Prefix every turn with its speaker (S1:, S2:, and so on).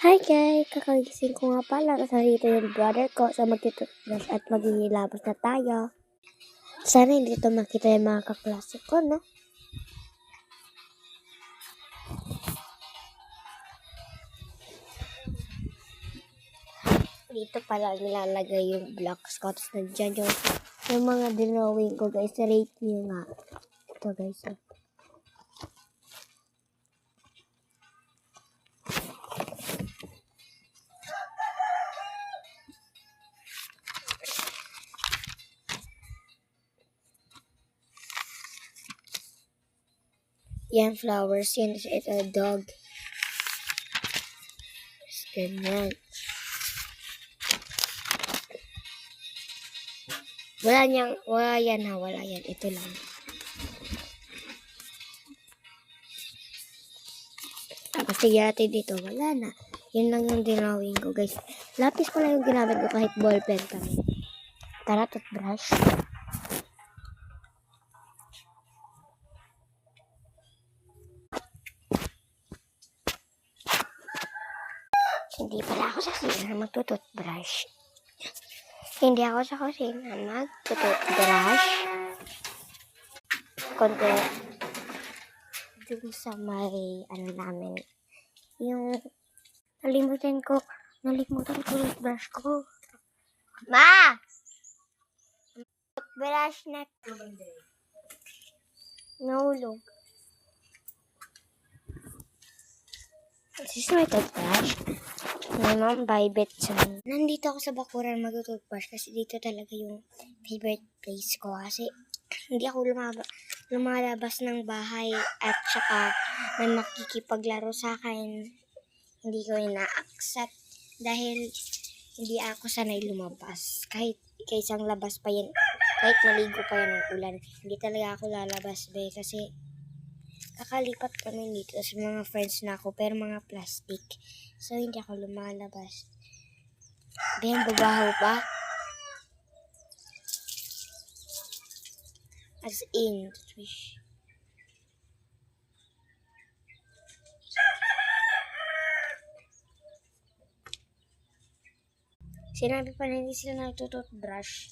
S1: Hi guys! Kakagising ko nga pala. Tapos narito yung brother ko. So magtitutbrush at maghihilabos na tayo. Sana hindi ito makita yung mga kaklase ko, no? Dito pala nilalagay yung blocks ko. Tapos nandyan yung mga drawing ko, guys. Rate nyo nga. Ito, guys. Yan, flowers. Yan, ito, dog. Ganyan. Wala yan. Ito lang. Tapos tigyan dito, wala na. Yun lang yung drawing ko, guys. Lapis ko lang yung ginamit ko kahit ballpen kami. Tara, toothbrush. Hindi pala ako sa kusina magtututbrush. Hindi ako sa kusina magtututbrush. Kundi dun sa may namin. Yung nalimutan ko toothbrush ko. Ma! Toothbrush na. Nahulog. This is my toothbrush. My mom buy Betson. Nandito ako sa bakuran magtututbrush kasi dito talaga yung favorite place ko. Kasi hindi ako lumalabas ng bahay at saka may makikipaglaro sa akin. Hindi ko ina-accept dahil hindi ako sanay lumabas. Kahit isang labas pa yan, kahit maligo pa yan ng ulan, hindi talaga ako lalabas kasi kakalipat kami dito sa mga friends na ako pero mga plastic. So hindi ako lumalabas. Then babaho pa. As in, fish. Sinabi pa na hindi sila nagtututbrush.